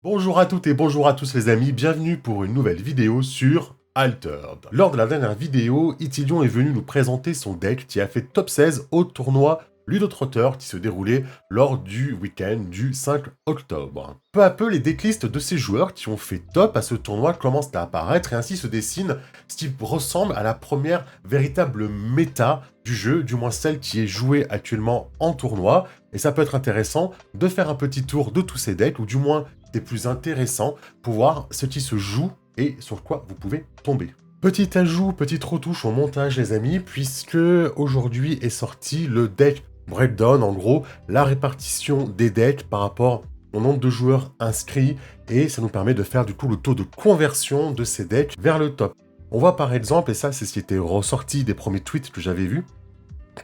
Bonjour à toutes et bonjour à tous les amis, bienvenue pour une nouvelle vidéo sur Altered. Lors de la dernière vidéo, Ithilien est venu nous présenter son deck qui a fait top 16 au tournoi Ludo Trotter qui se déroulait lors du week-end du 5 octobre. Peu à peu, les decklists de ces joueurs qui ont fait top à ce tournoi commencent à apparaître et ainsi se dessine ce qui ressemble à la première véritable méta du jeu, du moins celle qui est jouée actuellement en tournoi. Et ça peut être intéressant de faire un petit tour de tous ces decks, ou du moins des plus intéressants, pour voir ce qui se joue et sur quoi vous pouvez tomber. Petit ajout, petite retouche au montage les amis, puisque aujourd'hui est sorti le deck breakdown, en gros la répartition des decks par rapport au nombre de joueurs inscrits, et ça nous permet de faire du coup le taux de conversion de ces decks vers le top. On voit par exemple, et ça c'est ce qui était ressorti des premiers tweets que j'avais vus,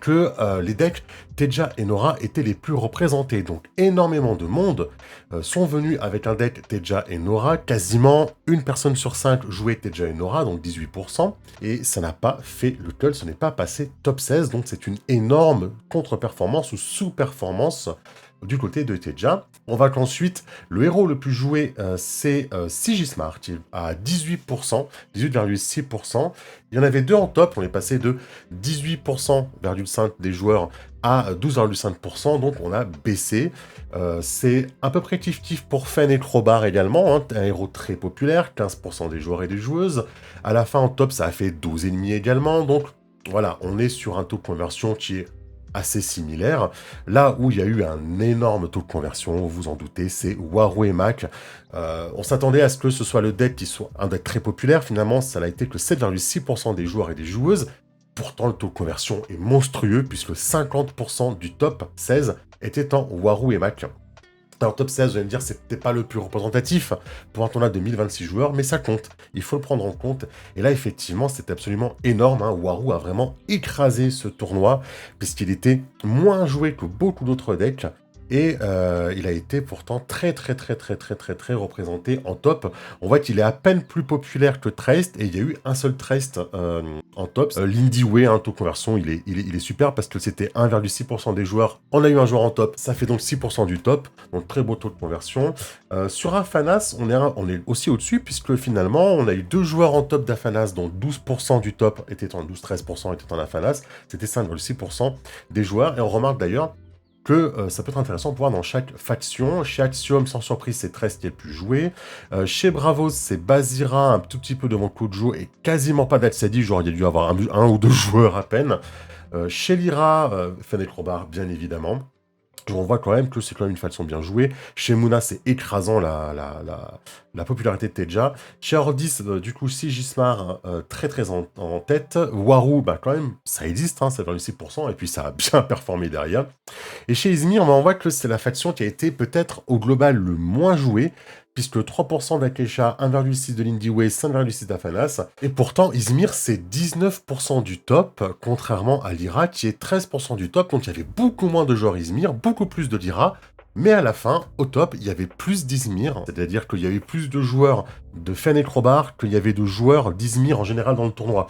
que les decks Teja et Nora étaient les plus représentés. Donc énormément de monde sont venus avec un deck Teja et Nora. Quasiment une personne sur 5 jouait Teja et Nora, donc 18%. Et ça n'a pas fait le cut, ce n'est pas passé top 16. Donc c'est une énorme contre-performance ou sous-performance du côté de Teja. On voit qu'ensuite, le héros le plus joué, c'est Sigismar, qui est à 18%, 18,6%. Il y en avait deux en top, on est passé de 18,5% des joueurs à 12,5%, donc on a baissé. C'est à peu près kiff-kiff pour Fen et Crowbar également, hein, un héros très populaire, 15% des joueurs et des joueuses. À la fin, en top, ça a fait 12,5 également, donc voilà, on est sur un taux de conversion qui est assez similaire. Là où il y a eu un énorme taux de conversion, vous vous en doutez, c'est Waru et Mac. On s'attendait à ce que ce soit le deck qui soit un deck très populaire, finalement ça n'a été que 7,6% des joueurs et des joueuses. Pourtant le taux de conversion est monstrueux puisque 50% du top 16 était en Waru et Mac. Alors top 16, vous allez me dire, c'est peut-être pas le plus représentatif pour un tournoi de 1026 joueurs, mais ça compte, il faut le prendre en compte. Et là, effectivement, c'est absolument énorme, hein. Waru a vraiment écrasé ce tournoi, puisqu'il était moins joué que beaucoup d'autres decks, et il a été pourtant très représenté en top. On voit qu'il est à peine plus populaire que Traced, et il y a eu un seul Traced en top. Lindy Way, un taux de conversion, il est super, parce que c'était 1,6% des joueurs. On a eu un joueur en top, ça fait donc 6% du top, donc très beau taux de conversion. Sur Afanas, on est aussi au-dessus, puisque finalement, on a eu deux joueurs en top d'Afanas, dont 12% du top était en 12-13% était en Afanas, c'était 5,6% des joueurs, et on remarque d'ailleurs que ça peut être intéressant pour voir dans chaque faction. Chez Axiom, sans surprise, c'est Trest qui est le plus joué. Chez Bravos, c'est Bazira, un tout petit peu devant Kojo, et quasiment pas d'Alsadi, genre il y a dû avoir un ou deux joueurs à peine. Chez Lyra, Fennec Robar, bien évidemment. On voit quand même que c'est quand même une façon bien jouée. Chez Muna, c'est écrasant la popularité de Teja. Chez Ordis, du coup, Sigismar, très en tête. Waru, bah quand même, ça existe, hein, 7,6%, et puis ça a bien performé derrière. Et chez Izmir, on voit que c'est la faction qui a été peut-être au global le moins jouée, puisque 3% d'Akesha, 1,6% de Lindy Way, 5,6% d'Afanas. Et pourtant, Izmir, c'est 19% du top, contrairement à Lyra, qui est 13% du top. Donc il y avait beaucoup moins de joueurs Izmir, beaucoup plus de Lyra. Mais à la fin, au top, il y avait plus d'Izmir, c'est-à-dire qu'il y avait plus de joueurs de Fen et Crowbar qu'il y avait de joueurs d'Izmir en général dans le tournoi.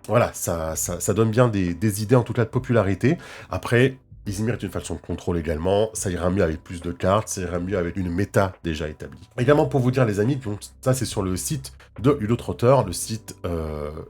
Voilà, ça donne bien des idées, en tout cas de popularité. Après, Izmir est une faction de contrôle également, ça ira mieux avec plus de cartes, ça ira mieux avec une méta déjà établie. Également pour vous dire les amis, donc ça c'est sur le site de Ludo Trotter, le site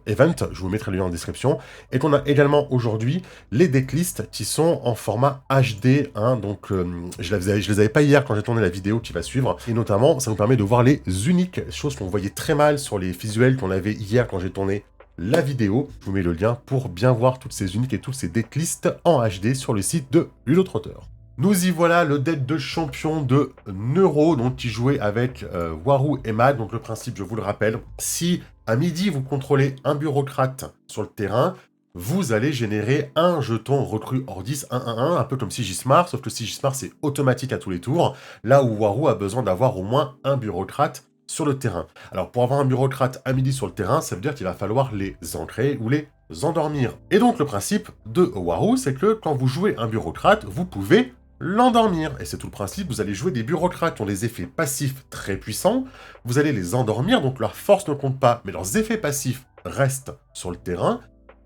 Event, je vous mettrai le lien en description, et qu'on a également aujourd'hui les decklists qui sont en format HD, hein, donc je les avais pas hier quand j'ai tourné la vidéo qui va suivre, et notamment ça nous permet de voir les uniques, chose qu'on voyait très mal sur les visuels qu'on avait hier quand j'ai tourné la vidéo. Je vous mets le lien pour bien voir toutes ces uniques et toutes ces decklists en HD sur le site de Ludo Trotter. Nous y voilà, le deck de champion de Neuro, donc qui jouait avec Waru et Mag. Donc le principe, je vous le rappelle, si à midi vous contrôlez un bureaucrate sur le terrain, vous allez générer un jeton recrue Ordis 1-1-1, un peu comme Sigismar, sauf que Sigismar c'est automatique à tous les tours, là où Waru a besoin d'avoir au moins un bureaucrate sur le terrain. Alors pour avoir un bureaucrate à midi sur le terrain, ça veut dire qu'il va falloir les ancrer ou les endormir. Et donc le principe de Waru, c'est que quand vous jouez un bureaucrate, vous pouvez l'endormir. Et c'est tout le principe, vous allez jouer des bureaucrates qui ont des effets passifs très puissants, vous allez les endormir, donc leur force ne compte pas, mais leurs effets passifs restent sur le terrain,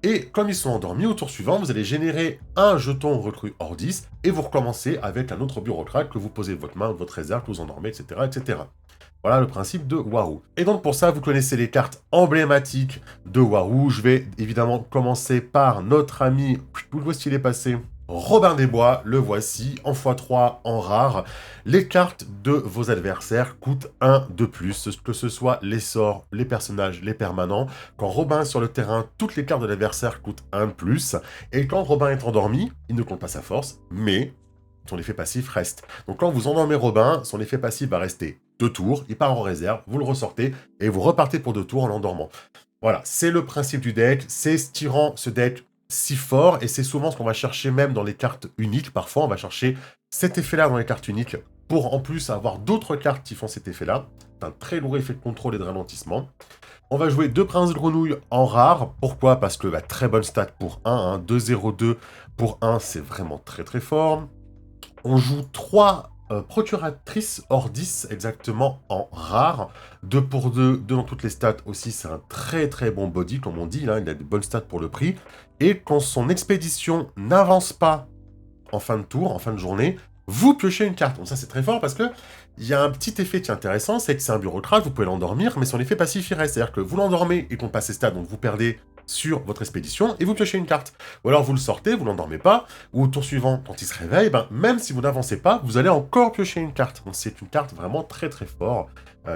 Et comme ils sont endormis, au tour suivant, vous allez générer un jeton recrue hors 10 et vous recommencez avec un autre bureaucrate que vous posez de votre main, de votre réserve, que vous endormez, etc., etc. Voilà le principe de Warou. Et donc pour ça, vous connaissez les cartes emblématiques de Warou. Je vais évidemment commencer par notre ami, où est-ce qu'il est passé, Robin des Bois, le voici, en x3, en rare. Les cartes de vos adversaires coûtent 1 de plus, que ce soit les sorts, les personnages, les permanents. Quand Robin est sur le terrain, toutes les cartes de l'adversaire coûtent 1 de plus. Et quand Robin est endormi, il ne compte pas sa force, mais son effet passif reste. Donc quand vous endormez Robin, son effet passif va rester 2 tours, il part en réserve, vous le ressortez, et vous repartez pour 2 tours en l'endormant. Voilà, c'est le principe du deck, c'est ce qui rend ce deck si fort, et c'est souvent ce qu'on va chercher même dans les cartes uniques. Parfois, on va chercher cet effet-là dans les cartes uniques, pour en plus avoir d'autres cartes qui font cet effet-là. C'est un très lourd effet de contrôle et de ralentissement. On va jouer 2 princes grenouilles en rare. Pourquoi? Parce que très bonne stat pour 1, hein. 2-0-2 pour 1, c'est vraiment très très fort. On joue 3 procuratrices hors 10 exactement en rare. 2 pour 2, 2 dans toutes les stats aussi, c'est un très très bon body comme on dit, là, il a des bonnes stats pour le prix. Et quand son expédition n'avance pas en fin de tour, en fin de journée, vous piochez une carte. Donc ça c'est très fort parce que il y a un petit effet qui est intéressant, c'est que c'est un bureaucrate, vous pouvez l'endormir, mais son effet passif il reste. C'est-à-dire que vous l'endormez et qu'on passe ses stats, donc vous perdez sur votre expédition et vous piochez une carte. Ou alors vous le sortez, vous l'endormez pas, ou au tour suivant, quand il se réveille, même si vous n'avancez pas, vous allez encore piocher une carte. Donc c'est une carte vraiment très très fort,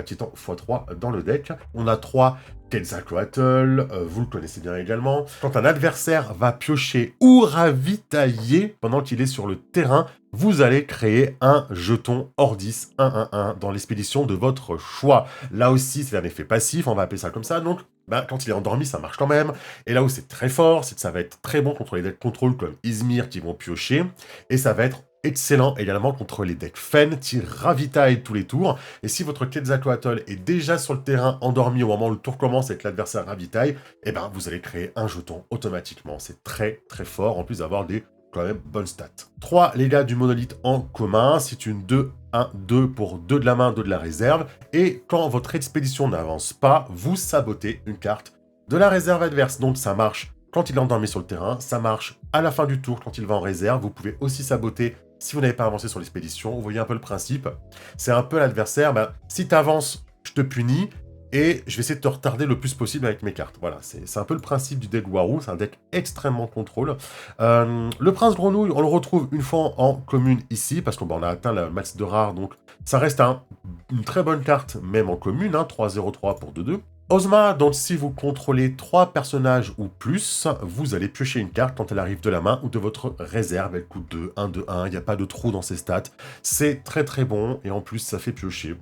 qui est en x3 dans le deck. On a 3 Quetzalcoatl, vous le connaissez bien également. Quand un adversaire va piocher ou ravitailler pendant qu'il est sur le terrain, vous allez créer un jeton hors 10, 1-1-1, dans l'expédition de votre choix. Là aussi, c'est un effet passif, on va appeler ça comme ça, donc quand il est endormi, ça marche quand même. Et là où c'est très fort, c'est que ça va être très bon contre les decks contrôle comme Izmir qui vont piocher, et ça va être excellent également contre les decks Fen qui ravitaillent tous les tours. Et si votre Quetzalcoatl est déjà sur le terrain endormi au moment où le tour commence et que l'adversaire ravitaille, vous allez créer un jeton automatiquement. C'est très très fort, en plus d'avoir des quand même bonnes stats. 3, les gars du monolithe en commun, c'est une 2-1-2 pour 2 de la main, 2 de la réserve. Et quand votre expédition n'avance pas, vous sabotez une carte de la réserve adverse. Donc ça marche quand il est endormi sur le terrain, ça marche à la fin du tour quand il va en réserve. Vous pouvez aussi saboter si vous n'avez pas avancé sur l'expédition. Vous voyez un peu le principe. C'est un peu l'adversaire, si tu avances, je te punis, et je vais essayer de te retarder le plus possible avec mes cartes. Voilà, c'est un peu le principe du deck Warou, c'est un deck extrêmement contrôle. Le Prince Grenouille, on le retrouve une fois en commune ici, parce qu'on a atteint la max de rare, donc ça reste une très bonne carte, même en commune, 3-0-3 pour 2-2. Ozma, donc si vous contrôlez 3 personnages ou plus, vous allez piocher une carte quand elle arrive de la main ou de votre réserve. Elle coûte 2, 1, 2, 1, il n'y a pas de trou dans ses stats. C'est très très bon, et en plus ça fait piocher.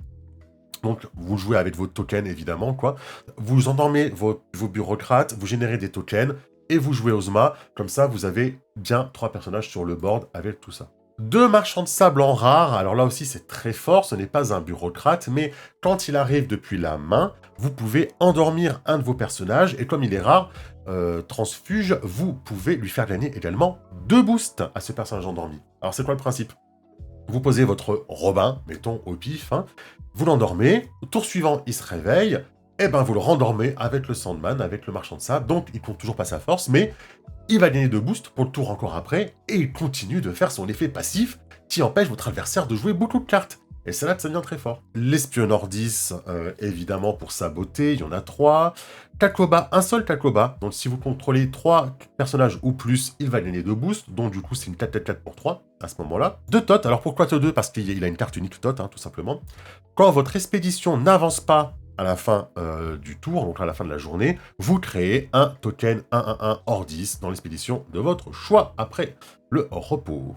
Donc, vous jouez avec vos tokens, évidemment, quoi. Vous endormez vos bureaucrates, vous générez des tokens, et vous jouez Ozma. Comme ça, vous avez bien 3 personnages sur le board avec tout ça. 2 marchands de sable en rare. Alors là aussi, c'est très fort. Ce n'est pas un bureaucrate, mais quand il arrive depuis la main, vous pouvez endormir un de vos personnages. Et comme il est rare, transfuge, vous pouvez lui faire gagner également 2 boosts à ce personnage endormi. Alors, c'est quoi le principe? Vous posez votre Robin, mettons au pif, vous l'endormez, au tour suivant, il se réveille, et vous le rendormez avec le Sandman, avec le Marchand de Sable, donc il compte toujours pas sa force, mais il va gagner 2 boosts pour le tour encore après, et il continue de faire son effet passif qui empêche votre adversaire de jouer beaucoup de cartes. Et c'est là que ça devient très fort. L'espion Nordis, évidemment, pour sa beauté, il y en a 3. Kakoba, un seul Kakoba. Donc si vous contrôlez 3 personnages ou plus, il va gagner 2 boosts. Donc du coup, c'est une 4-4-4 pour 3 à ce moment-là. 2 Tot. Alors pourquoi 2? Parce qu'il a une carte unique Tot, tout simplement. Quand votre expédition n'avance pas à la fin du tour, donc à la fin de la journée, vous créez un token 1-1-1 hors 10 dans l'expédition de votre choix après le repos.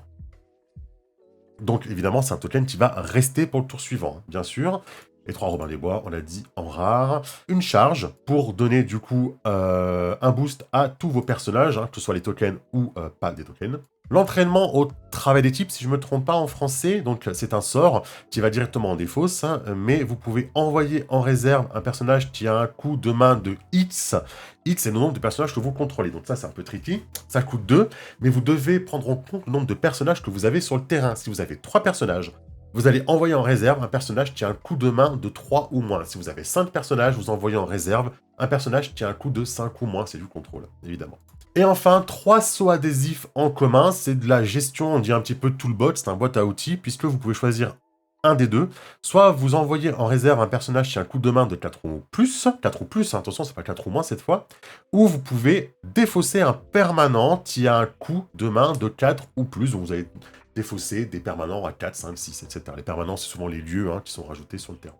Donc évidemment, c'est un token qui va rester pour le tour suivant, bien sûr. Les 3 Robins des Bois, on l'a dit, en rare. Une charge pour donner du coup un boost à tous vos personnages, que ce soit les tokens ou pas des tokens. L'entraînement au travail d'équipe, si je ne me trompe pas en français, donc c'est un sort qui va directement en défausse, mais vous pouvez envoyer en réserve un personnage qui a un coup de main de X. X est le nombre de personnages que vous contrôlez, donc ça c'est un peu tricky, ça coûte 2, mais vous devez prendre en compte le nombre de personnages que vous avez sur le terrain. Si vous avez 3 personnages, vous allez envoyer en réserve un personnage qui a un coup de main de 3 ou moins. Si vous avez 5 personnages, vous envoyez en réserve un personnage qui a un coup de 5 ou moins, c'est du contrôle, évidemment. Et enfin, 3 sauts adhésifs en commun, c'est de la gestion, on dit un petit peu toolbox, c'est un boîte à outils, puisque vous pouvez choisir un des deux. Soit vous envoyez en réserve un personnage qui a un coup de main de 4 ou plus, hein, attention, c'est pas 4 ou moins cette fois, ou vous pouvez défausser un permanent qui a un coup de main de 4 ou plus, donc vous allez défausser des permanents à 4, 5, 6, etc. Les permanents, c'est souvent les lieux qui sont rajoutés sur le terrain.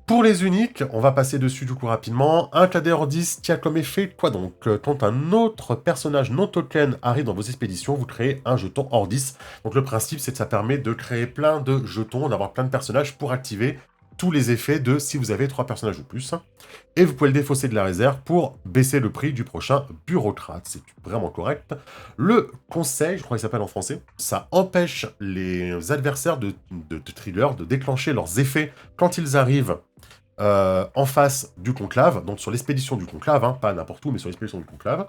Pour les uniques, on va passer dessus du coup rapidement. Un cadet hors 10 qui a comme effet quoi donc quand un autre personnage non token arrive dans vos expéditions, vous créez un jeton hors 10. Donc le principe, c'est que ça permet de créer plein de jetons, d'avoir plein de personnages pour activer tous les effets de si vous avez 3 personnages ou plus. Et vous pouvez le défausser de la réserve pour baisser le prix du prochain bureaucrate. C'est vraiment correct. Le conseil, je crois qu'il s'appelle en français, ça empêche les adversaires de thriller de déclencher leurs effets quand ils arrivent en face du conclave, donc sur l'expédition du conclave, pas n'importe où, mais sur l'expédition du conclave.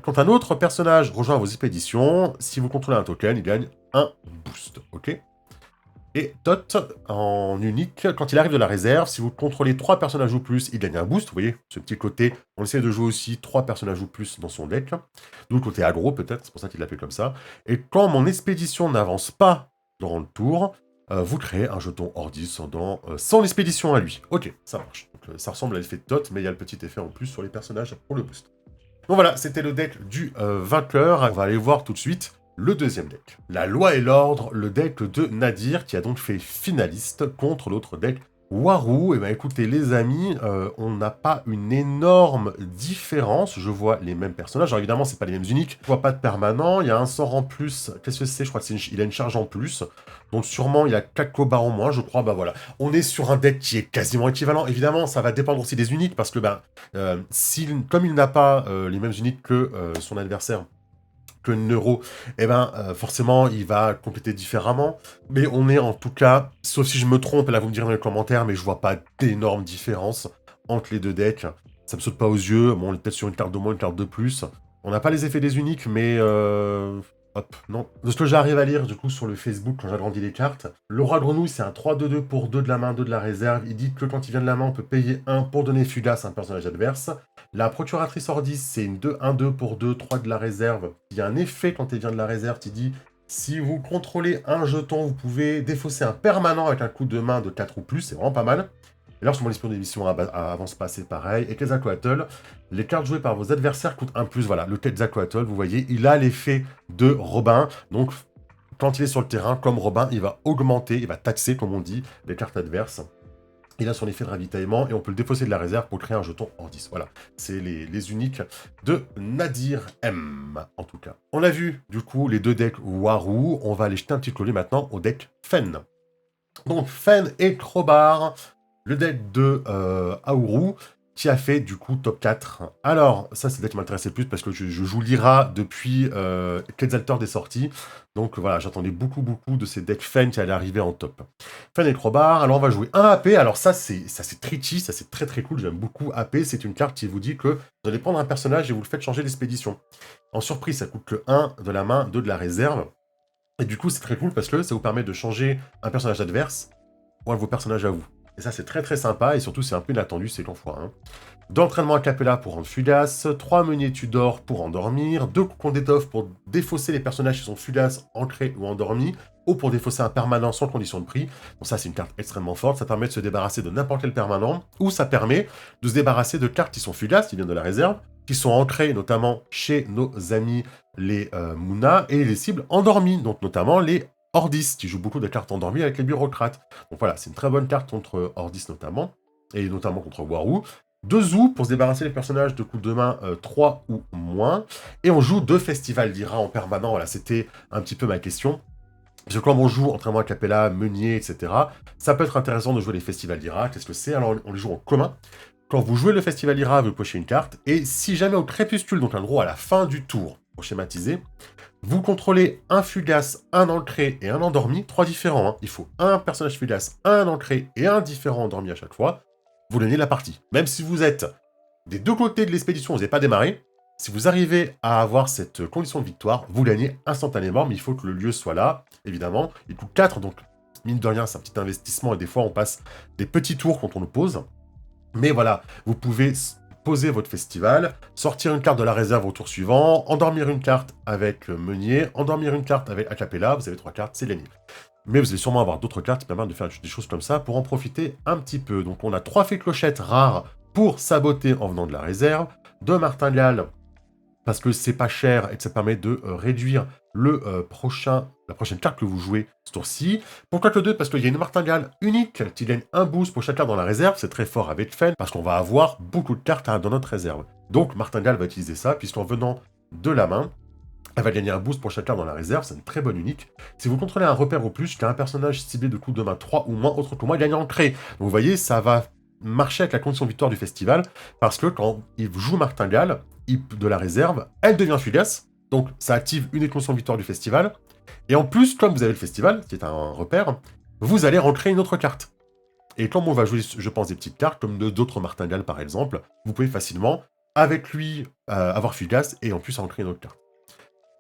Quand un autre personnage rejoint vos expéditions, si vous contrôlez un token, il gagne un boost, ok. Et Tot, en unique, quand il arrive de la réserve, si vous contrôlez 3 personnages ou plus, il gagne un boost, vous voyez, ce petit côté, on essaie de jouer aussi 3 personnages ou plus dans son deck, d'où le côté aggro peut-être, c'est pour ça qu'il l'a fait comme ça. Et quand mon expédition n'avance pas durant le tour, vous créez un jeton hors 10 dans son expédition à lui. Ok, ça marche. Donc, ça ressemble à l'effet de Tot, mais il y a le petit effet en plus sur les personnages pour le boost. Donc voilà, c'était le deck du vainqueur. On va aller voir tout de suite le deuxième deck. La loi et l'ordre, le deck de Nadir, qui a donc fait finaliste contre l'autre deck Waru. Et bien écoutez les amis, on n'a pas une énorme différence. Je vois les mêmes personnages. Alors évidemment, c'est pas les mêmes uniques. Je vois pas de permanent. Il y a un sort en plus. Qu'est-ce que c'est? Je crois qu'il a une charge en plus. Donc sûrement, il a 4 cobards en moins, je crois. Bah voilà. On est sur un deck qui est quasiment équivalent. Évidemment, ça va dépendre aussi des uniques. Parce que comme il n'a pas les mêmes uniques que son adversaire, que Neuro, forcément, il va compléter différemment. Mais on est en tout cas, sauf si je me trompe, là vous me direz dans les commentaires, mais je vois pas d'énorme différence entre les deux decks. Ça me saute pas aux yeux. Bon, on est peut-être sur une carte de moins, une carte de plus. On n'a pas les effets des uniques, mais hop, non. De ce que j'arrive à lire, du coup, sur le Facebook, quand j'agrandis les cartes, le roi grenouille, c'est un 3-2-2 pour 2 de la main, 2 de la réserve. Il dit que quand il vient de la main, on peut payer 1 pour donner fugace à un personnage adverse. La procuratrice hors 10, c'est une 2-1-2 pour 2, 3 de la réserve. Il y a un effet quand elle vient de la réserve qui dit si vous contrôlez un jeton, vous pouvez défausser un permanent avec un coup de main de 4 ou plus, c'est vraiment pas mal. Et alors, sur mon esprit d'émission avance pas, c'est pareil. Et Quetzalcoatl, les cartes jouées par vos adversaires coûtent 1+. Voilà, le Quetzalcoatl, vous voyez, il a l'effet de Robin. Donc, quand il est sur le terrain, comme Robin, il va augmenter, il va taxer, comme on dit, les cartes adverses. Il a son effet de ravitaillement et on peut le défausser de la réserve pour créer un jeton en 10. Voilà, c'est les uniques de Nadir M, en tout cas. On a vu, du coup, les deux decks Waru. On va aller jeter un petit collier maintenant au deck Fen. Donc, Fen et Crowbar, le deck de Aourou, qui a fait du coup top 4. Alors, ça c'est le deck qui m'intéressait le plus parce que je joue Lyra depuis Quetzalcoatl des sorties. Donc voilà, j'attendais beaucoup de ces decks Fen qui allaient arriver en top. Fen et Crowbar, alors on va jouer un AP. Alors ça c'est tricky, ça c'est très cool, j'aime beaucoup AP. C'est une carte qui vous dit que vous allez prendre un personnage et vous le faites changer d'expédition. En surprise, ça coûte que 1 de la main, 2 de la réserve. Et du coup, c'est très cool parce que ça vous permet de changer un personnage adverse ou un de vos personnages à vous. Et ça, c'est très sympa, et surtout, c'est un peu inattendu, c'est l'enfoiré. D'entraînement a cappella pour rendre fugace, 3 meuniers Tudor pour endormir, 2 cocons d'étoffe pour défausser les personnages qui sont fugaces, ancrés ou endormis, ou pour défausser un permanent sans condition de prix. Donc ça, c'est une carte extrêmement forte, ça permet de se débarrasser de n'importe quel permanent, ou ça permet de se débarrasser de cartes qui sont fugaces, qui viennent de la réserve, qui sont ancrées notamment chez nos amis les Muna, et les cibles endormies, donc notamment les Ordis, qui joue beaucoup de cartes endormies avec les bureaucrates. Donc voilà, c'est une très bonne carte contre Ordis notamment, et notamment contre Waru. 2 Zou pour se débarrasser des personnages de coups de main 3 ou moins. Et on joue 2 Festivals d'Ira en permanent, voilà, c'était un petit peu ma question. Parce que quand on joue entraînement a cappella, meunier, etc., ça peut être intéressant de jouer les Festivals d'Ira. Qu'est-ce que c'est? Alors on les joue en commun. Quand vous jouez le Festival d'Ira, vous pochez une carte, et si jamais au crépuscule, donc en gros à la fin du tour, pour schématiser, vous contrôlez un fugace, un ancré et un endormi, 3 différents. Il faut un personnage fugace, un ancré et un différent endormi à chaque fois. Vous gagnez la partie. Même si vous êtes des deux côtés de l'expédition, vous n'avez pas démarré, si vous arrivez à avoir cette condition de victoire, vous gagnez instantanément, mais il faut que le lieu soit là, évidemment. Il coûte 4, donc mine de rien, c'est un petit investissement, et des fois on passe des petits tours quand on le pose. Mais voilà, vous pouvez poser votre festival, sortir une carte de la réserve au tour suivant, endormir une carte avec Meunier, endormir une carte avec Acapella, vous avez 3 cartes, c'est gagné. Mais vous allez sûrement avoir d'autres cartes qui permettent de faire des choses comme ça pour en profiter un petit peu. Donc on a 3 fées clochettes rares pour saboter en venant de la réserve, 2 martingales parce que c'est pas cher et que ça permet de réduire la prochaine carte que vous jouez ce tour-ci. Pourquoi que le 2? Parce qu'il y a une martingale unique qui gagne un boost pour chaque carte dans la réserve. C'est très fort avec Fen parce qu'on va avoir beaucoup de cartes dans notre réserve. Donc martingale va utiliser ça puisqu'en venant de la main, elle va gagner un boost pour chaque carte dans la réserve, c'est une très bonne unique. Si vous contrôlez un repère au plus, qu'un personnage ciblé de coup de main 3 ou moins, autre que moi, gagne en crée. Donc vous voyez, ça va marcher avec la condition victoire du festival, parce que quand il joue Martingale de la réserve, elle devient fugace, donc ça active une des conditions victoire du festival. Et en plus, comme vous avez le festival, qui est un repère, vous allez recréer une autre carte. Et comme on va jouer, je pense, des petites cartes, comme d'autres Martingales par exemple, vous pouvez facilement, avec lui, avoir fugace et en plus en créer une autre carte.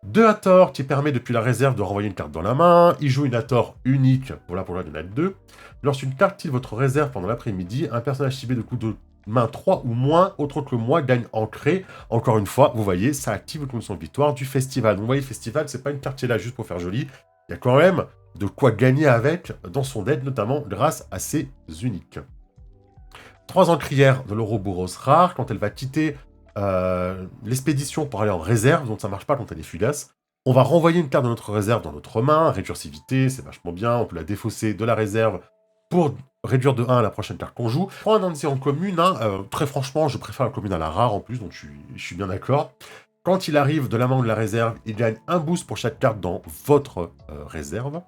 2 Hathor qui permet depuis la réserve de renvoyer une carte dans la main. Il joue une Hathor unique, voilà pour il y en a 2. Lorsqu'une carte quitte votre réserve pendant l'après-midi, un personnage ciblé de coup de main 3 ou moins, autre que moi, gagne ancré. Encore une fois, vous voyez, ça active une condition de victoire du festival. Donc vous voyez, le festival, c'est pas une carte qui est là juste pour faire joli. Il y a quand même de quoi gagner avec dans son deck, notamment grâce à ses uniques. 3 encrières de l'Ouroboros rare, quand elle va quitter l'expédition pour aller en réserve, donc ça marche pas quand elle est fugace. On va renvoyer une carte de notre réserve dans notre main, récursivité, c'est vachement bien, on peut la défausser de la réserve pour réduire de 1 à la prochaine carte qu'on joue. Pour un Nancy en commune, très franchement, je préfère la commune à la rare en plus, donc je suis bien d'accord. Quand il arrive de la main ou de la réserve, il gagne un boost pour chaque carte dans votre réserve.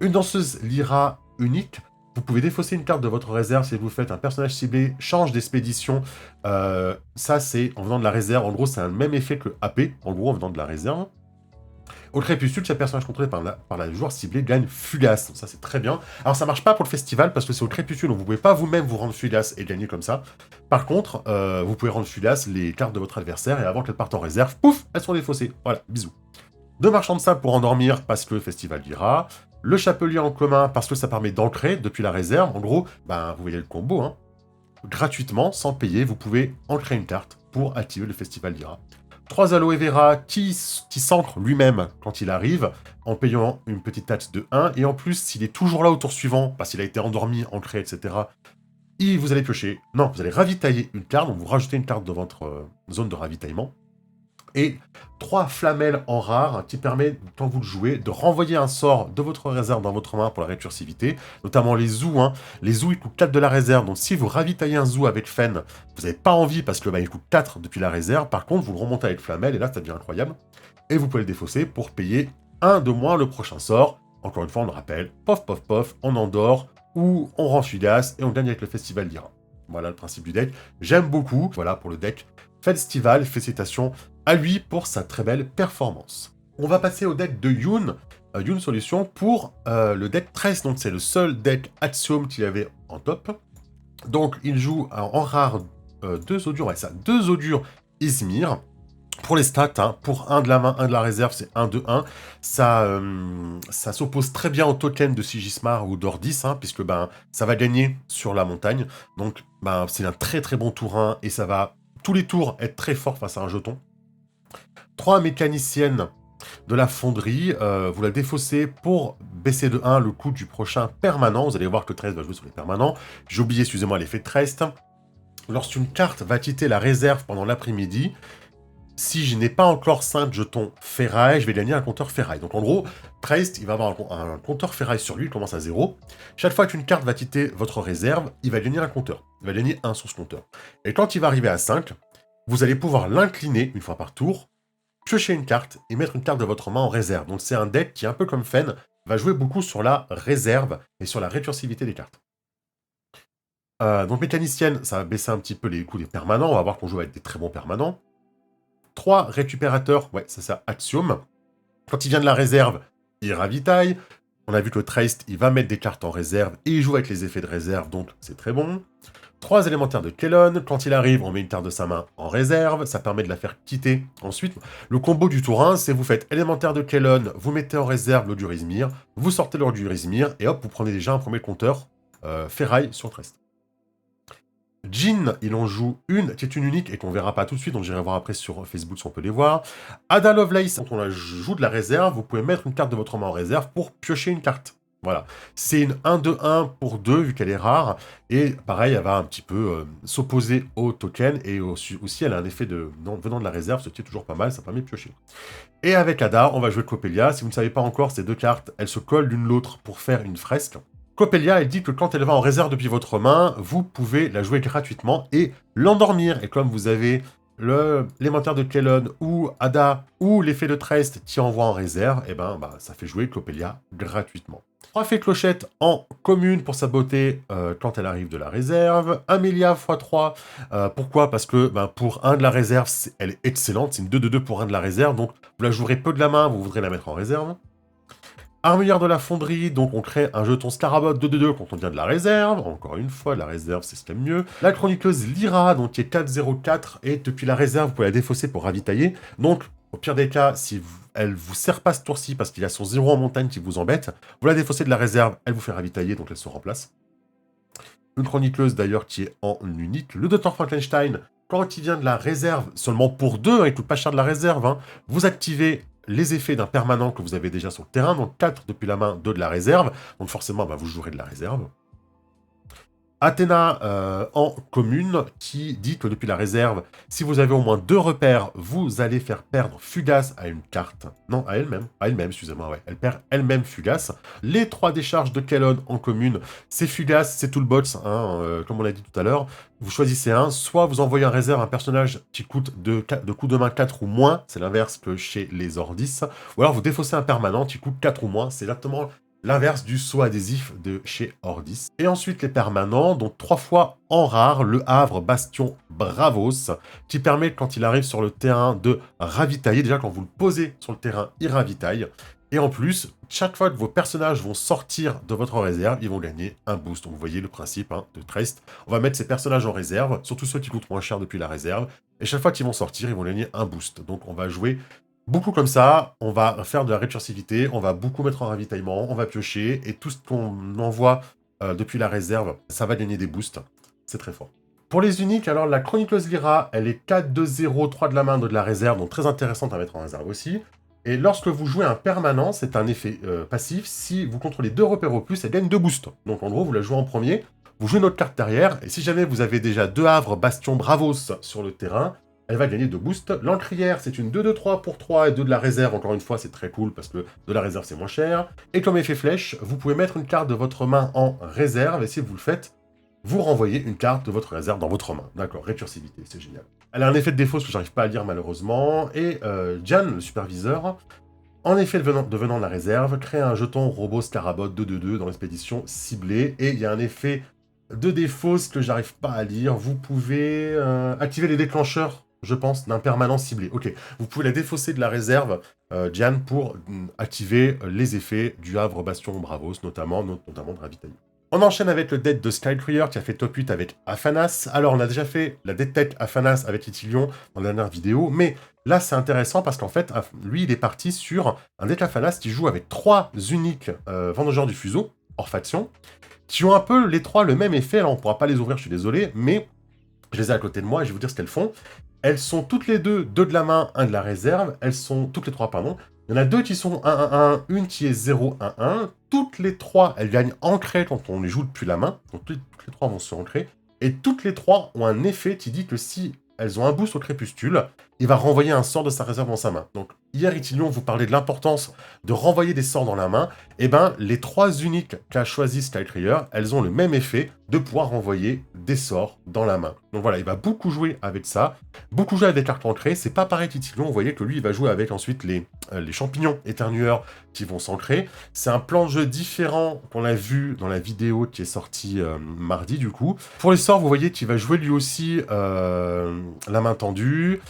Une danseuse Lyra unique. Vous pouvez défausser une carte de votre réserve si vous faites un personnage ciblé, change d'expédition. Ça, c'est en venant de la réserve. En gros, c'est un même effet que AP, en gros, en venant de la réserve. Au crépuscule, chaque personnage contrôlé par la joueur ciblé gagne fugace. Ça, c'est très bien. Alors, ça marche pas pour le festival parce que c'est au crépuscule, donc vous pouvez pas vous-même vous rendre fugace et gagner comme ça. Par contre, vous pouvez rendre fugace les cartes de votre adversaire et avant qu'elles partent en réserve, pouf, elles sont défaussées. Voilà, bisous. 2 marchands de sable pour endormir parce que le festival dira. Le chapelier en commun parce que ça permet d'ancrer depuis la réserve. En gros, vous voyez le combo, hein. Gratuitement, sans payer, vous pouvez ancrer une carte pour activer le festival d'Ira. 3 aloe vera qui s'ancre lui-même quand il arrive, en payant une petite taxe de 1. Et en plus, s'il est toujours là au tour suivant, parce qu'il a été endormi, ancré, etc., vous allez piocher. Non, vous allez ravitailler une carte, donc vous rajoutez une carte dans votre zone de ravitaillement. Et 3 flamelles en rare qui permet, quand vous le jouez, de renvoyer un sort de votre réserve dans votre main pour la récursivité, notamment les zoos. Hein. Les zoos, ils coûtent 4 de la réserve, donc si vous ravitaillez un zoo avec Fen, vous n'avez pas envie parce que il coûte 4 depuis la réserve. Par contre, vous le remontez avec flamelle et là, ça devient incroyable. Et vous pouvez le défausser pour payer 1 de moins le prochain sort. Encore une fois, on le rappelle, pof, pof, pof, on endort ou on rend fugace et on gagne avec le festival d'Ira. Voilà le principe du deck. J'aime beaucoup, voilà pour le deck Festival, félicitations à lui pour sa très belle performance. On va passer au deck de Yoon, Yoon Solution, pour le deck 13, donc c'est le seul deck Axiom qu'il y avait en top. Donc il joue en rare 2 Odures, 2 Odures Izmir. Pour les stats, hein, pour 1 de la main, 1 de la réserve, c'est 1, 2, 1. Ça s'oppose très bien au token de Sigismar ou d'Ordis, hein, puisque ça va gagner sur la montagne. Donc c'est un très très bon tour 1 et ça va tous les tours être très fort face à un jeton. 3 mécaniciennes de la fonderie, vous la défaussez pour baisser de 1 le coût du prochain permanent. Vous allez voir que 13 va jouer sur les permanents. J'ai oublié, excusez-moi, l'effet de Trest. Lorsqu'une carte va quitter la réserve pendant l'après-midi, si je n'ai pas encore 5 jetons ferraille, je vais gagner un compteur ferraille. Donc en gros, Trest, il va avoir un compteur ferraille sur lui, il commence à 0. Chaque fois qu'une carte va quitter votre réserve, il va gagner un compteur. Il va gagner 1 sur ce compteur. Et quand il va arriver à 5, vous allez pouvoir l'incliner une fois par tour, piocher une carte et mettre une carte de votre main en réserve. Donc c'est un deck qui, un peu comme Fen, va jouer beaucoup sur la réserve et sur la récursivité des cartes. Donc mécanicienne, ça va baisser un petit peu les coûts des permanents. On va voir qu'on joue avec des très bons permanents. 3 récupérateurs, ouais, c'est ça, Axiom. Quand il vient de la réserve, il ravitaille. On a vu que le Trest, il va mettre des cartes en réserve et il joue avec les effets de réserve, donc c'est très bon. 3 élémentaires de Kellon. Quand il arrive, on met une carte de sa main en réserve. Ça permet de la faire quitter. Ensuite, le combo du tour 1, c'est vous faites élémentaire de Kellon, vous mettez en réserve l'Odure Izmir, vous sortez l'Odure Izmir et hop, vous prenez déjà un premier compteur ferraille sur Trest. Jin, il en joue une qui est une unique et qu'on verra pas tout de suite, donc j'irai voir après sur Facebook si on peut les voir. Ada Lovelace, quand on la joue de la réserve, vous pouvez mettre une carte de votre main en réserve pour piocher une carte. Voilà. C'est une 1-2-1 pour 2, vu qu'elle est rare. Et pareil, elle va un petit peu s'opposer au token. Et aussi, elle a un effet venant de la réserve, ce qui est toujours pas mal, ça permet de piocher. Et avec Ada, on va jouer Coppelia. Si vous ne savez pas encore, ces deux cartes, elles se collent l'une l'autre pour faire une fresque. Coppelia, elle dit que quand elle va en réserve depuis votre main, vous pouvez la jouer gratuitement et l'endormir. Et comme vous avez l'élémentaire de Kellon ou Ada ou l'effet de Trest qui envoie en réserve, et ça fait jouer Coppelia gratuitement. 3 fées clochettes en commune pour sa beauté quand elle arrive de la réserve. Amelia x3, pourquoi? Parce que pour 1 de la réserve, elle est excellente, c'est une 2-2-2 pour 1 de la réserve, donc vous la jouerez peu de la main, vous voudrez la mettre en réserve. Armurière de la fonderie, donc on crée un jeton Scarabot 2-2-2 quand on vient de la réserve. Encore une fois, la réserve, c'est ce qu'il y a de mieux. La chroniqueuse Lyra, donc qui est 4-0-4, et depuis la réserve, vous pouvez la défausser pour ravitailler. Donc, au pire des cas, si elle vous sert pas ce tour-ci parce qu'il y a son 0 en montagne qui vous embête, vous la défaussez de la réserve, elle vous fait ravitailler, donc elle se remplace. Une chroniqueuse d'ailleurs qui est en unique. Le Dr Frankenstein, quand il vient de la réserve, seulement pour 2, il coûte pas cher de la réserve, vous activez les effets d'un permanent que vous avez déjà sur le terrain, donc 4 depuis la main, 2 de la réserve, donc forcément vous jouerez de la réserve. Athéna en commune, qui dit que depuis la réserve, si vous avez au moins 2 repères, vous allez faire perdre Fugace à une carte. Non, à elle-même. À elle-même, excusez-moi, ouais. Elle perd elle-même Fugace. Les 3 décharges de Kellon en commune, c'est Fugace, c'est Toolbox, comme on l'a dit tout à l'heure. Vous choisissez un, soit vous envoyez en réserve un personnage qui coûte de coups de main 4 ou moins, c'est l'inverse que chez les Ordis, ou alors vous défaussez un permanent qui coûte 4 ou moins, c'est exactement l'inverse du saut adhésif de chez Ordis. Et ensuite les permanents, donc 3 fois en rare, le Havre, Bastion, Bravos, qui permet quand il arrive sur le terrain de ravitailler. Déjà quand vous le posez sur le terrain, il ravitaille. Et en plus, chaque fois que vos personnages vont sortir de votre réserve, ils vont gagner un boost. Donc vous voyez le principe de Trest. On va mettre ces personnages en réserve, surtout ceux qui coûtent moins cher depuis la réserve. Et chaque fois qu'ils vont sortir, ils vont gagner un boost. Donc on va jouer beaucoup comme ça, on va faire de la récursivité, on va beaucoup mettre en ravitaillement, on va piocher, et tout ce qu'on envoie depuis la réserve, ça va gagner des boosts. C'est très fort. Pour les uniques, alors la chroniqueuse Lyra, elle est 4-2-0, 3 de la main, 2 de la réserve, donc très intéressante à mettre en réserve aussi. Et lorsque vous jouez un permanent, c'est un effet passif, si vous contrôlez 2 repères au plus, elle gagne 2 boosts. Donc en gros, vous la jouez en premier, vous jouez une autre carte derrière, et si jamais vous avez déjà 2 havres, bastion, bravos sur le terrain, elle va gagner 2 boosts. L'encrière, c'est une 2-2-3 pour 3 et 2 de la réserve. Encore une fois, c'est très cool parce que de la réserve, c'est moins cher. Et comme effet flèche, vous pouvez mettre une carte de votre main en réserve. Et si vous le faites, vous renvoyez une carte de votre réserve dans votre main. D'accord, récursivité, c'est génial. Elle a un effet de défaut, ce que j'arrive pas à lire malheureusement. Et Jan, le superviseur, en effet devenant de la réserve, crée un jeton robot Scarabot 2-2-2 dans l'expédition ciblée. Et il y a un effet de défaut, ce que j'arrive pas à lire. Vous pouvez activer les déclencheurs, je pense, d'un permanent ciblé. Ok, vous pouvez la défausser de la réserve, Diane, pour activer les effets du Havre, Bastion, Bravos, notamment de ravitailler. On enchaîne avec le deck de Skycreer qui a fait top 8 avec Aphanas. Alors, on a déjà fait la deck tech Aphanas avec Ithilien dans la dernière vidéo, mais là, c'est intéressant parce qu'en fait, lui, il est parti sur un deck Aphanas qui joue avec 3 uniques Vendangeurs du Fuseau, hors faction, qui ont un peu les 3 le même effet. Alors, on ne pourra pas les ouvrir, je suis désolé, mais je les ai à côté de moi et je vais vous dire ce qu'elles font. Elles sont toutes les deux, 2 de la main, 1 de la réserve. Elles sont toutes les 3, pardon. Il y en a 2 qui sont 1-1-1, une qui est 0-1-1. Toutes les 3, elles gagnent ancré quand on les joue depuis la main. Donc toutes les 3 vont se ancrer. Et toutes les 3 ont un effet qui dit que si elles ont un boost au crépuscule, il va renvoyer un sort de sa réserve dans sa main. Donc hier, Ithilien vous parlait de l'importance de renvoyer des sorts dans la main. Et bien, les 3 uniques qu'a choisi Skycreer, elles ont le même effet de pouvoir renvoyer des sorts dans la main. Donc voilà, il va beaucoup jouer avec ça, beaucoup jouer avec des cartes ancrées. C'est pas pareil qu'Ithilien, vous voyez que lui, il va jouer avec ensuite les champignons éternueurs qui vont s'ancrer. C'est un plan de jeu différent qu'on a vu dans la vidéo qui est sortie mardi, du coup. Pour les sorts, vous voyez qu'il va jouer lui aussi la main tendue,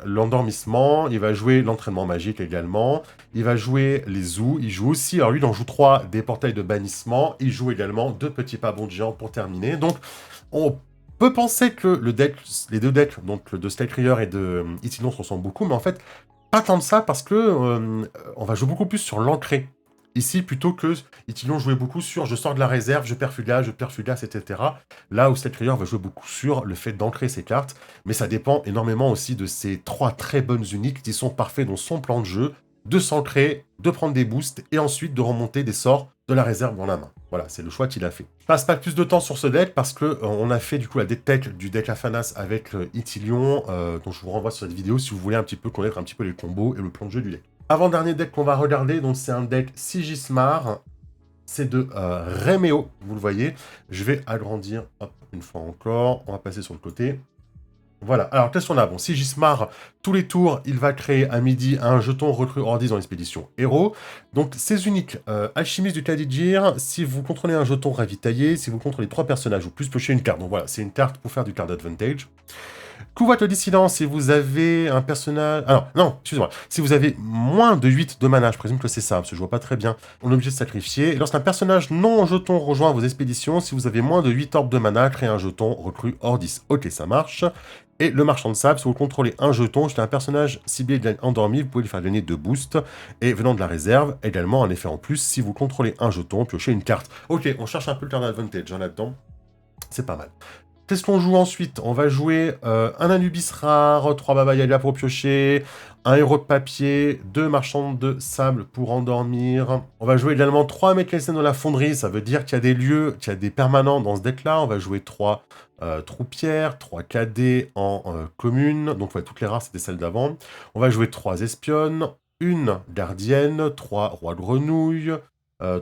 l'endormissement, il va jouer l'entraînement magique également, il va jouer les zoos, il joue aussi, alors lui il en joue 3 des portails de bannissement, il joue également 2 petits pas bons de géant pour terminer. Donc on peut penser que les 2 decks, donc de Skycreer et de Ithilien, se ressemblent beaucoup, mais en fait pas tant de ça parce que on va jouer beaucoup plus sur l'ancré Ici, plutôt que Ithilien jouait beaucoup sur je sors de la réserve, je perds Fugas, etc. Là où Stealth Clear va jouer beaucoup sur le fait d'ancrer ses cartes, mais ça dépend énormément aussi de ces 3 très bonnes uniques qui sont parfaits dans son plan de jeu, de s'ancrer, de prendre des boosts, et ensuite de remonter des sorts de la réserve dans la main. Voilà, c'est le choix qu'il a fait. Je passe pas plus de temps sur ce deck parce que on a fait du coup la deck tech du deck Afanas avec Ithilien, dont je vous renvoie sur cette vidéo si vous voulez un petit peu connaître un petit peu les combos et le plan de jeu du deck. Avant-dernier deck qu'on va regarder, donc c'est un deck Sigismar, c'est de Réméo, vous le voyez. Je vais agrandir, hop, une fois encore, on va passer sur le côté. Voilà, alors qu'est-ce qu'on a? Bon, Sigismar, tous les tours, il va créer à midi un jeton recrue Ordis dans l'expédition héros. Donc c'est unique. Alchimiste du Kadidir, si vous contrôlez un jeton ravitaillé, si vous contrôlez 3 personnages ou plus, piochez une carte. Donc voilà, c'est une carte pour faire du card advantage. Convoite le dissident, si vous avez un personnage... Alors, non, excusez-moi. Si vous avez moins de 8 de mana, je présume que c'est ça, parce que je vois pas très bien, on est obligé de sacrifier. Et lorsqu'un personnage non en jeton rejoint vos expéditions, si vous avez moins de 8 orbes de mana, créez un jeton recrue Ordis. Ok, ça marche. Et le marchand de sable, si vous contrôlez un jeton, jetez un personnage ciblé et endormi, vous pouvez lui faire gagner 2 boosts. Et venant de la réserve, également un effet en plus, si vous contrôlez un jeton, piochez une carte. Ok, on cherche un peu le card advantage là-dedans. C'est pas mal. Qu'est-ce qu'on joue ensuite? On va jouer un Anubis rare, 3 Baba Yaga pour piocher, un héros de papier, 2 marchands de sable pour endormir. On va jouer également 3 mécanismes dans la fonderie, ça veut dire qu'il y a des lieux, qu'il y a des permanents dans ce deck-là. On va jouer 3 troupières, 3 cadets en commune, donc ouais, toutes les rares c'était celles d'avant. On va jouer 3 espionnes, une gardienne, 3 rois grenouilles,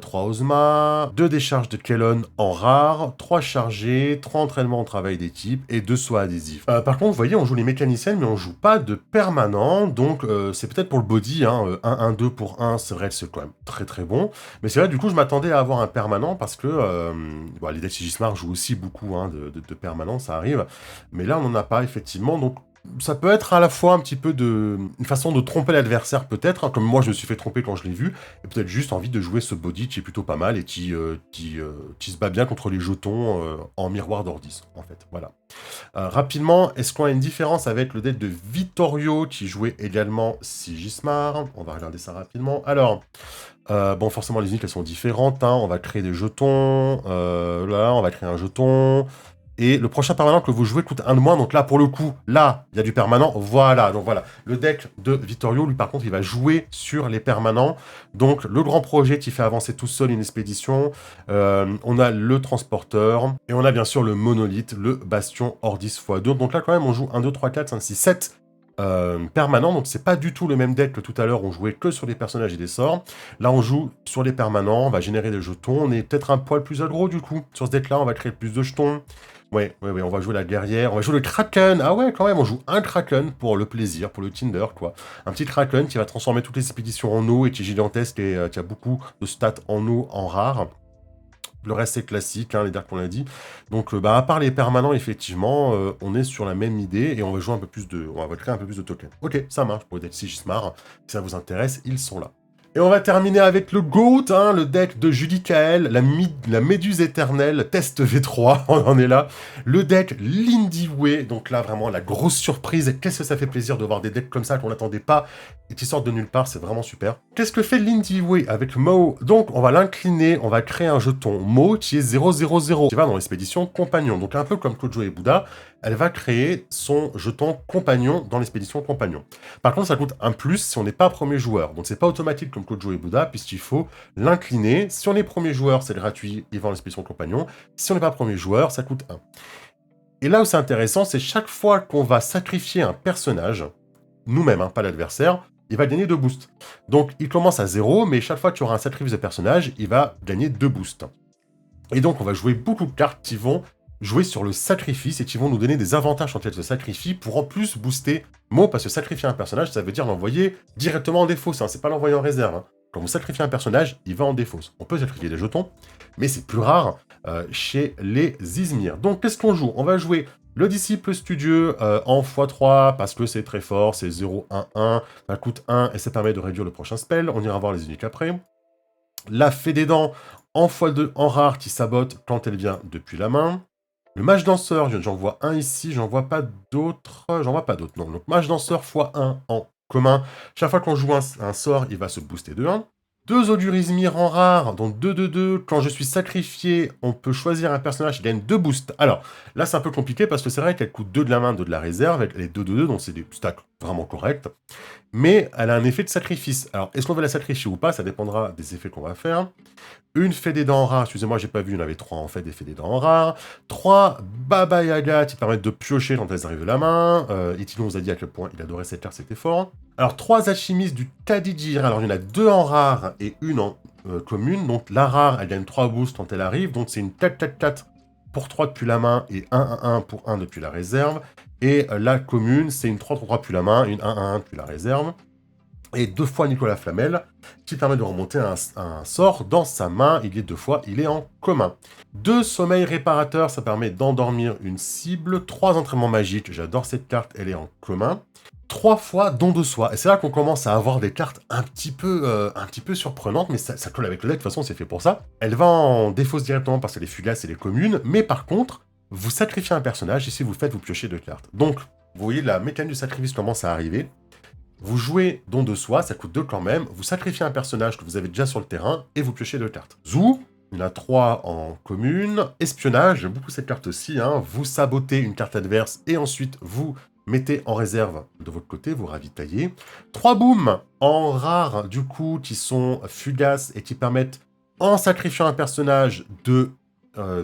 3 Ozma, 2 décharges de Kellon en rare, 3 chargés, 3 entraînements en travail d'équipe et 2 soins adhésifs. Par contre, vous voyez, on joue les mécaniciennes, mais on joue pas de permanent, donc c'est peut-être pour le body, hein, 1-1-2 pour 1, c'est vrai que c'est quand même très très bon. Mais c'est vrai, du coup, je m'attendais à avoir un permanent parce que bon, les decks Sigismar jouent aussi beaucoup hein, de permanent, ça arrive. Mais là, on n'en a pas, effectivement, donc ça peut être à la fois un petit peu une façon de tromper l'adversaire peut-être, hein, comme moi je me suis fait tromper quand je l'ai vu, et peut-être juste envie de jouer ce body qui est plutôt pas mal et qui se bat bien contre les jetons en miroir d'Ordis, en fait, voilà. Rapidement, est-ce qu'on a une différence avec le deck de Vittorio qui jouait également Sigismar? On va regarder ça rapidement. Alors, bon, forcément les uniques elles sont différentes, hein. On va créer des jetons, là on va créer un jeton... Et le prochain permanent que vous jouez coûte 1 de moins, donc là, pour le coup, là, il y a du permanent, voilà, donc voilà. Le deck de Vittorio, lui, par contre, il va jouer sur les permanents. Donc, le grand projet qui fait avancer tout seul une expédition, on a le transporteur, et on a bien sûr le monolithe, le bastion Ordis x2. Donc là, quand même, on joue 1, 2, 3, 4, 5, 6, 7 permanents, donc c'est pas du tout le même deck que tout à l'heure, on jouait que sur les personnages et des sorts. Là, on joue sur les permanents, on va générer des jetons, on est peut-être un poil plus aggro, du coup. Sur ce deck-là, on va créer plus de jetons. Ouais, on va jouer la guerrière, on va jouer le Kraken. Ah ouais, quand même, on joue un Kraken pour le plaisir, pour le Tinder, quoi. Un petit Kraken qui va transformer toutes les expéditions en eau et qui est gigantesque et qui a beaucoup de stats en eau en rare. Le reste, c'est classique, hein, les decks qu'on a dit. Donc, à part les permanents, effectivement, on est sur la même idée et on va jouer un peu plus de... On va créer un peu plus de tokens. Ok, ça marche pour les decks Sigismar. Si ça vous intéresse, ils sont là. Et on va terminer avec le GOAT, hein, le deck de Judicael, la Méduse éternelle, test V3, on en est là. Le deck Lindiway, donc là vraiment la grosse surprise. Qu'est-ce que ça fait plaisir de voir des decks comme ça qu'on n'attendait pas et qui sortent de nulle part, c'est vraiment super. Qu'est-ce que fait Lindiway avec Mo? Donc on va l'incliner, on va créer un jeton Mo qui est 000, qui va dans l'expédition compagnon. Donc un peu comme Kojo et Bouddha, elle va créer son jeton compagnon dans l'expédition compagnon. Par contre, ça coûte un plus si on n'est pas premier joueur. Donc c'est pas automatique comme Kojo et Bouddha, puisqu'il faut l'incliner. Si on est premier joueur, c'est gratuit, il va dans l'expédition compagnon. Si on n'est pas premier joueur, ça coûte 1. Et là où c'est intéressant, c'est chaque fois qu'on va sacrifier un personnage, nous-mêmes, hein, pas l'adversaire, il va gagner 2 boosts. Donc il commence à 0, mais chaque fois qu'il y aura un sacrifice de personnage, il va gagner 2 boosts. Et donc on va jouer beaucoup de cartes qui vont jouer sur le sacrifice et qui vont nous donner des avantages quand elle se sacrifie pour en plus booster Mo, parce que sacrifier un personnage, ça veut dire l'envoyer directement en défausse, hein, c'est pas l'envoyer en réserve. Hein. Quand vous sacrifiez un personnage, il va en défausse. On peut sacrifier des jetons, mais c'est plus rare chez les Izmir. Donc qu'est-ce qu'on joue? On va jouer le disciple studieux en x3, parce que c'est très fort, c'est 0-1-1, ça coûte 1 et ça permet de réduire le prochain spell, on ira voir les uniques après. La fée des dents en x2 en rare qui sabote quand elle vient depuis la main. Le mage danseur, j'en vois un ici, j'en vois pas d'autres, non. Donc mage danseur x1 en commun, chaque fois qu'on joue un sort, il va se booster de 1. 2 Odurizmir en rare, donc 2-2-2. Quand je suis sacrifié, on peut choisir un personnage qui gagne 2 boosts. Alors, là, c'est un peu compliqué parce que c'est vrai qu'elle coûte 2 de la main, 2 de la réserve. Elle est 2-2-2, donc c'est des stacks vraiment corrects. Mais elle a un effet de sacrifice. Alors, est-ce qu'on va la sacrifier ou pas? Ça dépendra des effets qu'on va faire. Une fait des dents rares, excusez-moi, j'ai pas vu, il y en avait 3 en fait, des fait des dents rares. 3 Baba Yaga qui permettent de piocher quand elles arrivent de la main. Itilon vous a dit à quel point il adorait cette carte, c'était fort. Alors, 3 alchimistes du Tadijir. Alors, il y en a 2 en rare et une en commune. Donc, la rare, elle gagne 3 boosts quand elle arrive. Donc, c'est une 4-4-4 pour 3 depuis la main et 1-1-1 pour 1 depuis la réserve. Et la commune, c'est une 3-3 depuis la main, une 1-1-1 depuis la réserve. Et 2 fois Nicolas Flamel, qui permet de remonter un sort dans sa main. Il y est 2 fois, il est en commun. 2 sommeil réparateur, ça permet d'endormir une cible. 3 entraînements magiques, j'adore cette carte, elle est en commun. 3 fois don de soi. Et c'est là qu'on commence à avoir des cartes un petit peu surprenantes, mais ça colle avec le deck, de toute façon c'est fait pour ça. Elle va en défausse directement parce qu'elle est fugace et les communes, mais par contre, vous sacrifiez un personnage et si vous le faites, vous piochez 2 cartes. Donc, vous voyez, la mécanique du sacrifice commence à arriver. Vous jouez don de soi, ça coûte 2 quand même, vous sacrifiez un personnage que vous avez déjà sur le terrain, et vous piochez 2 cartes. Zou, il y en a 3 en commune. Espionnage, j'aime beaucoup cette carte aussi, hein. Vous sabotez une carte adverse, et ensuite vous mettez en réserve de votre côté, vous ravitaillez. 3 booms en rare, du coup, qui sont fugaces, et qui permettent, en sacrifiant un personnage, de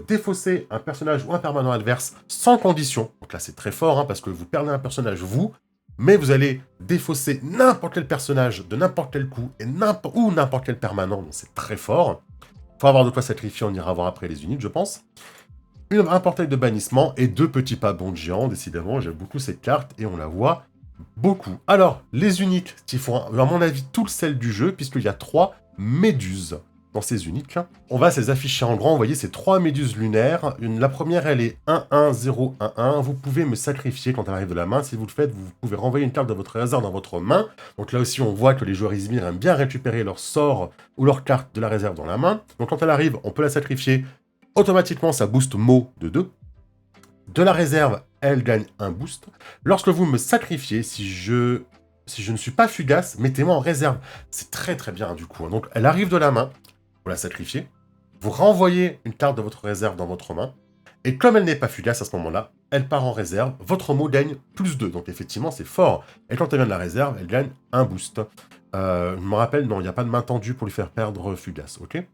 défausser un personnage ou un permanent adverse sans condition. Donc là, c'est très fort, hein, parce que vous perdez un personnage, vous, mais vous allez défausser n'importe quel personnage de n'importe quel coup et n'importe quel permanent, donc c'est très fort. Faut avoir de quoi sacrifier, on ira voir après les unités, je pense. Un portail de bannissement et 2 petits pas bons de géant, décidément, j'aime beaucoup cette carte et on la voit beaucoup. Alors, les uniques qui font, à mon avis, tout le sel du jeu, puisqu'il y a 3 méduses dans ces uniques. On va se les afficher en grand, vous voyez, c'est 3 méduses lunaires. La première, elle est 1-1-0-1-1. Vous pouvez me sacrifier quand elle arrive de la main. Si vous le faites, vous pouvez renvoyer une carte de votre réserve dans votre main. Donc là aussi, on voit que les joueurs Izmir aiment bien récupérer leur sort ou leur carte de la réserve dans la main. Donc quand elle arrive, on peut la sacrifier. Automatiquement, ça booste Mo de 2. De la réserve, elle gagne un boost. Lorsque vous me sacrifiez, si je ne suis pas fugace, mettez-moi en réserve. C'est très très bien du coup. Donc elle arrive de la main. Vous la sacrifiez, vous renvoyez une carte de votre réserve dans votre main, et comme elle n'est pas fugace à ce moment-là, elle part en réserve, votre mot gagne plus 2, donc effectivement c'est fort. Et quand elle vient de la réserve, elle gagne un boost. Je me rappelle, non, il n'y a pas de main tendue pour lui faire perdre fugace, ok?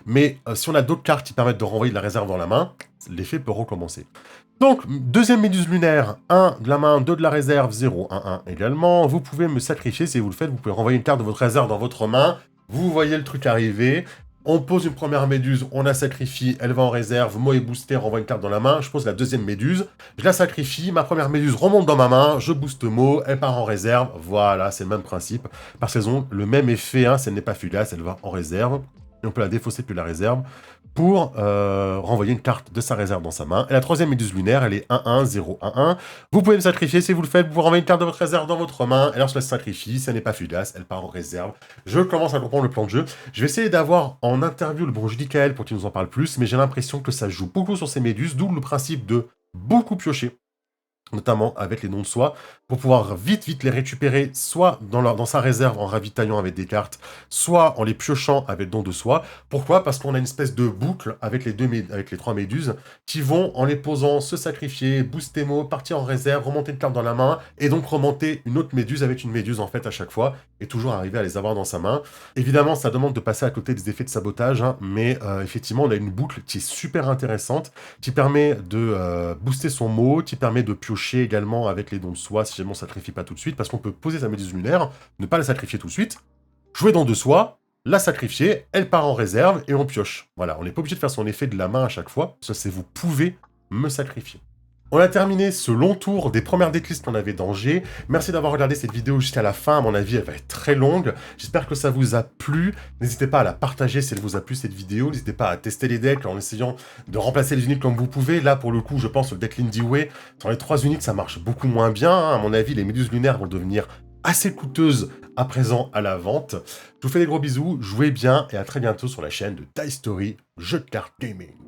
Mais si on a d'autres cartes qui permettent de renvoyer de la réserve dans la main, l'effet peut recommencer. Donc, deuxième méduse lunaire, 1 de la main, 2 de la réserve, 0, 1, 1 également. Vous pouvez me sacrifier, si vous le faites, vous pouvez renvoyer une carte de votre réserve dans votre main. Vous voyez le truc arriver. On pose une première méduse, on la sacrifie, elle va en réserve, Mo est boosté, renvoie une carte dans la main. Je pose la deuxième méduse, je la sacrifie, ma première méduse remonte dans ma main, je booste Mo, elle part en réserve. Voilà, c'est le même principe. Parce qu'elles ont le même effet, hein, si elle n'est pas fugace, elle va en réserve. Et on peut la défausser depuis la réserve pour renvoyer une carte de sa réserve dans sa main. Et la troisième méduse lunaire, elle est 1-1-0-1-1. Vous pouvez me sacrifier, si vous le faites, vous renvoyez une carte de votre réserve dans votre main, et lorsqu'elle se sacrifie, si elle n'est pas fugace, elle part en réserve. Je commence à comprendre le plan de jeu. Je vais essayer d'avoir en interview le bon Judicaël pour qu'il nous en parle plus, mais j'ai l'impression que ça joue beaucoup sur ces méduses, d'où le principe de beaucoup piocher, notamment avec les noms de soi, pour pouvoir vite les récupérer, soit dans sa réserve en ravitaillant avec des cartes, soit en les piochant avec don de soi. Pourquoi? Parce qu'on a une espèce de boucle avec les 3 méduses, qui vont, en les posant, se sacrifier, booster Mo, partir en réserve, remonter une carte dans la main, et donc remonter une autre méduse avec une méduse en fait à chaque fois, et toujours arriver à les avoir dans sa main. Évidemment, ça demande de passer à côté des effets de sabotage, hein, mais effectivement, on a une boucle qui est super intéressante, qui permet de booster son Mo, qui permet de piocher également avec les dons de soi, si jamais on ne sacrifie pas tout de suite, parce qu'on peut poser sa méduse lunaire, ne pas la sacrifier tout de suite, jouer don de soi, la sacrifier, elle part en réserve et on pioche. Voilà, on n'est pas obligé de faire son effet de la main à chaque fois, ça c'est vous pouvez me sacrifier. On a terminé ce long tour des premières decklists qu'on avait dans G. Merci d'avoir regardé cette vidéo jusqu'à la fin. À mon avis, elle va être très longue. J'espère que ça vous a plu. N'hésitez pas à la partager si elle vous a plu, cette vidéo. N'hésitez pas à tester les decks en essayant de remplacer les unités comme vous pouvez. Là, pour le coup, je pense que le deck Lindy Way, sur les 3 unités, ça marche beaucoup moins bien, hein. À mon avis, les méduses lunaires vont devenir assez coûteuses à présent à la vente. Je vous fais des gros bisous, jouez bien et à très bientôt sur la chaîne de Die Story, jeu de cartes gaming.